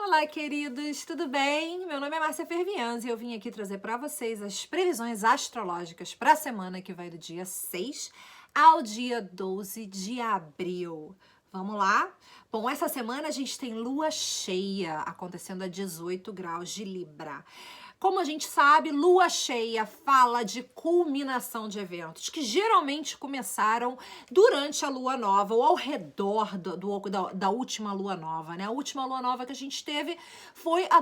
Olá, queridos, tudo bem? Meu nome é Márcia Fervianz e eu vim aqui trazer para vocês as previsões astrológicas para a semana que vai do dia 6 ao dia 12 de abril. Vamos lá? Bom, essa semana a gente tem lua cheia acontecendo a 18 graus de Libra. Como a gente sabe, lua cheia fala de culminação de eventos que geralmente começaram durante a lua nova ou ao redor da última lua nova, né? A última lua nova que a gente teve foi há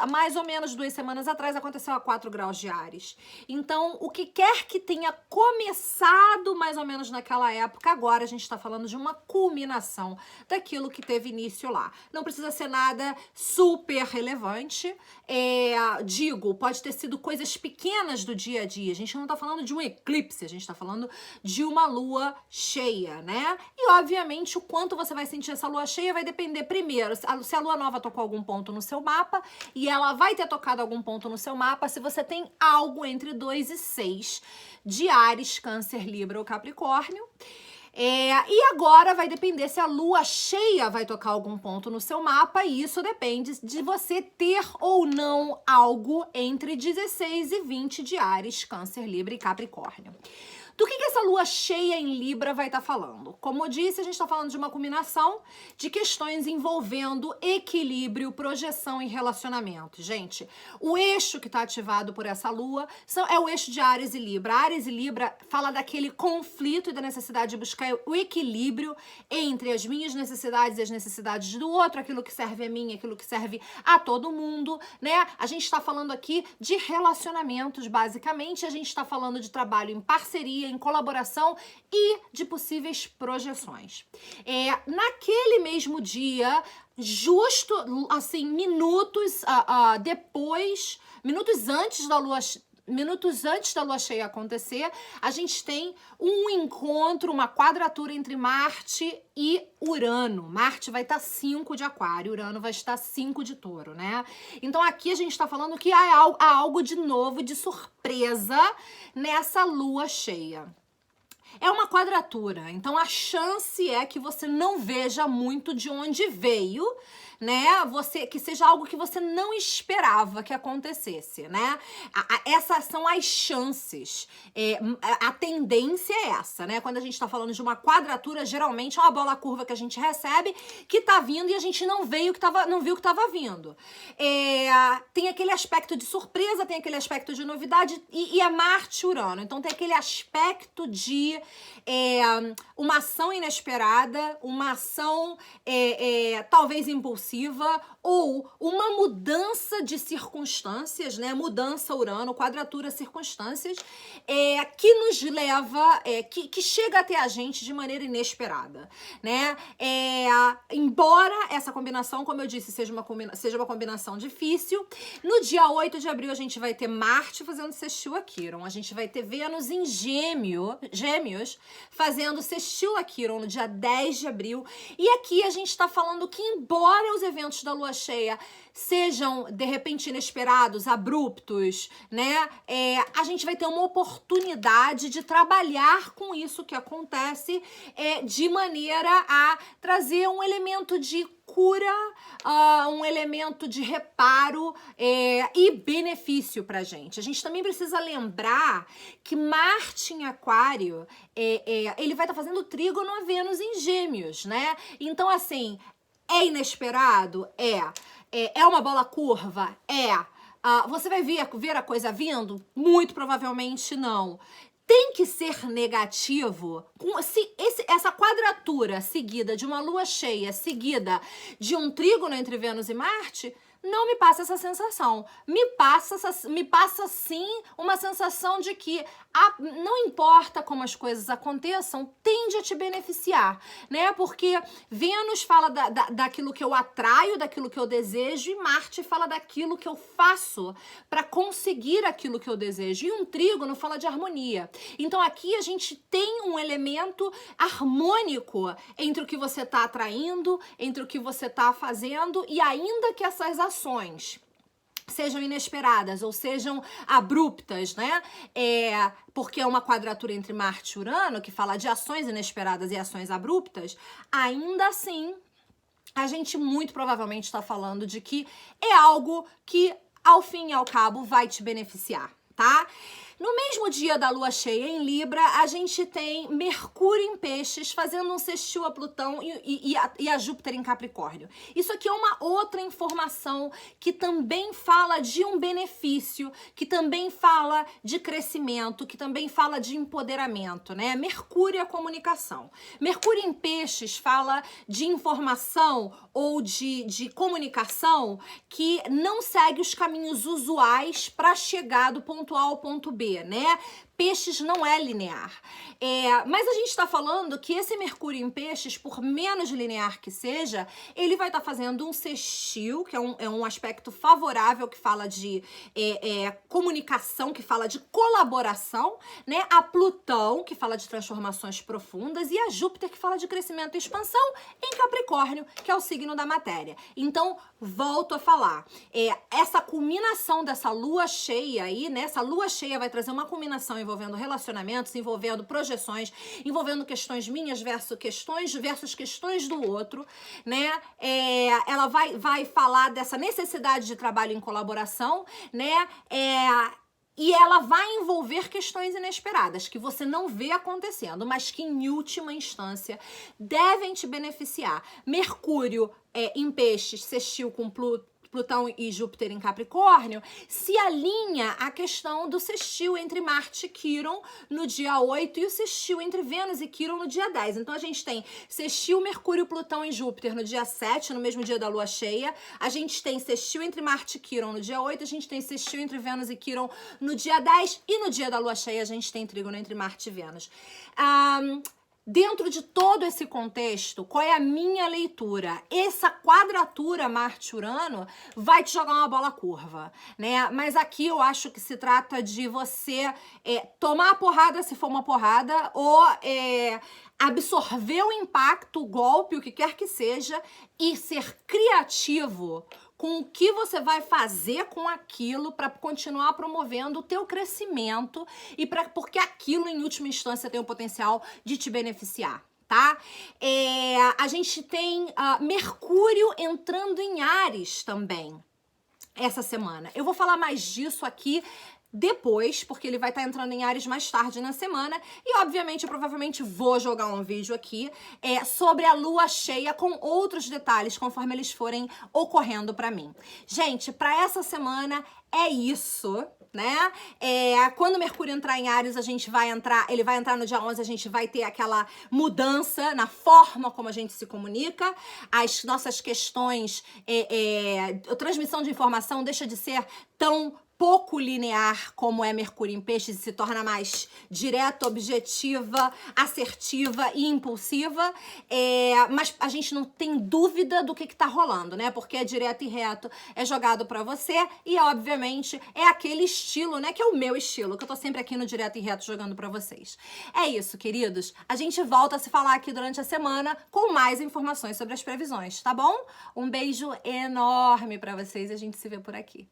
mais ou menos 2 semanas atrás, aconteceu a 4 graus de Áries. Então, o que quer que tenha começado mais ou menos naquela época, agora a gente está falando de uma culminação daquilo que teve início lá. Não precisa ser nada super relevante, digo, pode ter sido coisas pequenas do dia a dia. A gente não tá falando de um eclipse, a gente tá falando de uma lua cheia, né? E, obviamente, o quanto você vai sentir essa lua cheia vai depender, primeiro, se a lua nova tocou algum ponto no seu mapa, e ela vai ter tocado algum ponto no seu mapa se você tem algo entre 2 e 6 de Áries, Câncer, Libra ou Capricórnio. E agora vai depender se a lua cheia vai tocar algum ponto no seu mapa, e isso depende de você ter ou não algo entre 16 e 20 de Áries, Câncer, Libra e Capricórnio. Do que essa lua cheia em Libra vai estar falando? Como eu disse, a gente está falando de uma combinação de questões envolvendo equilíbrio, projeção e relacionamento. Gente, o eixo que está ativado por essa lua é o eixo de Áries e Libra. Áries e Libra fala daquele conflito e da necessidade de buscar o equilíbrio entre as minhas necessidades e as necessidades do outro, aquilo que serve a mim, aquilo que serve a todo mundo, né? A gente está falando aqui de relacionamentos, basicamente. A gente está falando de trabalho em parceria, em colaboração e de possíveis projeções. Naquele mesmo dia, justo assim, minutos antes da lua cheia acontecer, a gente tem um encontro, uma quadratura entre Marte e Urano. Marte vai estar 5 de Aquário, Urano vai estar 5 de Touro, né? Então aqui a gente está falando que há algo de novo, de surpresa nessa lua cheia. É uma quadratura, então a chance é que você não veja muito de onde veio, né? Que seja algo que você não esperava que acontecesse, né? Essas são as chances. A tendência é essa, né? Quando a gente tá falando de uma quadratura, geralmente é uma bola curva que a gente recebe que tá vindo e a gente não viu que tava vindo. Tem aquele aspecto de surpresa, tem aquele aspecto de novidade e é Marte Urano. Então tem aquele aspecto de uma ação inesperada, uma ação talvez impulsiva, ou uma mudança de circunstâncias, né? Mudança Urano, quadratura circunstâncias, que nos leva, que chega até a gente de maneira inesperada, né? Embora essa combinação, como eu disse, seja uma combinação difícil, no dia 8 de abril a gente vai ter Marte fazendo sextil a Quirón, a gente vai ter Vênus em Gêmeos fazendo sextil a Quirón no dia 10 de abril, e aqui a gente tá falando que, embora os eventos da lua cheia sejam, de repente, inesperados, abruptos, né? A gente vai ter uma oportunidade de trabalhar com isso que acontece de maneira a trazer um elemento de cura, um elemento de reparo e benefício pra gente. A gente também precisa lembrar que Marte em Aquário, ele vai estar fazendo trígono a Vênus em Gêmeos, né? Então, assim, é inesperado? É uma bola curva? Você vai ver a coisa vindo? Muito provavelmente não. Tem que ser negativo se essa quadratura seguida de uma lua cheia, seguida de um trígono entre Vênus e Marte, não me passa essa sensação. Me passa sim uma sensação de que não importa como as coisas aconteçam, tende a te beneficiar, né? Porque Vênus fala daquilo que eu atraio, daquilo que eu desejo, e Marte fala daquilo que eu faço para conseguir aquilo que eu desejo. E um trígono fala de harmonia. Então aqui a gente tem um elemento harmônico entre o que você está atraindo, entre o que você está fazendo, e ainda que essas ações sejam inesperadas ou sejam abruptas, né? Porque é uma quadratura entre Marte e Urano, que fala de ações inesperadas e ações abruptas, ainda assim a gente muito provavelmente está falando de que é algo que, ao fim e ao cabo, vai te beneficiar, tá? No mesmo dia da lua cheia em Libra, a gente tem Mercúrio em Peixes fazendo um sextil a Plutão e a Júpiter em Capricórnio. Isso aqui é uma outra informação que também fala de um benefício, que também fala de crescimento, que também fala de empoderamento, né? Mercúrio é a comunicação. Mercúrio em Peixes fala de informação ou de comunicação que não segue os caminhos usuais para chegar do ponto A ao ponto B, né? Peixes não é linear. Mas a gente está falando que esse Mercúrio em Peixes, por menos linear que seja, ele vai estar fazendo um sextil, que é um aspecto favorável, que fala de comunicação, que fala de colaboração, né? A Plutão, que fala de transformações profundas, e a Júpiter, que fala de crescimento e expansão, em Capricórnio, que é o signo da matéria. Então, volto a falar, essa culminação dessa lua cheia aí, né? Essa lua cheia vai trazer uma culminação envolvendo relacionamentos, envolvendo projeções, envolvendo questões minhas versus questões do outro, né? Ela vai falar dessa necessidade de trabalho em colaboração, né? E ela vai envolver questões inesperadas, que você não vê acontecendo, mas que em última instância devem te beneficiar. Mercúrio em Peixes, sextil com Plutão e Júpiter em Capricórnio, se alinha a questão do sextil entre Marte e Quirón no dia 8 e o sextil entre Vênus e Quirón no dia 10. Então a gente tem sextil Mercúrio, Plutão e Júpiter no dia 7, no mesmo dia da lua cheia. A gente tem sextil entre Marte e Quirón no dia 8, a gente tem sextil entre Vênus e Quirón no dia 10 e no dia da lua cheia a gente tem trígono entre Marte e Vênus. Dentro de todo esse contexto, qual é a minha leitura? Essa quadratura Marte-Urano vai te jogar uma bola curva, né? Mas aqui eu acho que se trata de você tomar a porrada, se for uma porrada, ou absorver o impacto, o golpe, o que quer que seja, e ser criativo com o que você vai fazer com aquilo para continuar promovendo o teu crescimento e porque aquilo, em última instância, tem o potencial de te beneficiar, tá? A gente tem Mercúrio entrando em Áries também essa semana. Eu vou falar mais disso aqui depois, porque ele vai estar entrando em Áries mais tarde na semana. E, obviamente, eu provavelmente vou jogar um vídeo aqui sobre a lua cheia com outros detalhes, conforme eles forem ocorrendo pra mim. Gente, pra essa semana é isso, né? Quando Mercúrio entrar em Áries, ele vai entrar no dia 11, a gente vai ter aquela mudança na forma como a gente se comunica, as nossas questões, a transmissão de informação deixa de ser tão pouco linear como é Mercúrio em Peixes e se torna mais direta, objetiva, assertiva e impulsiva, mas a gente não tem dúvida do que tá rolando, né? Porque é direto e reto, é jogado pra você e, obviamente, é aquele estilo, né? Que é o meu estilo, que eu tô sempre aqui no direto e reto jogando pra vocês. É isso, queridos. A gente volta a se falar aqui durante a semana com mais informações sobre as previsões, tá bom? Um beijo enorme pra vocês e a gente se vê por aqui.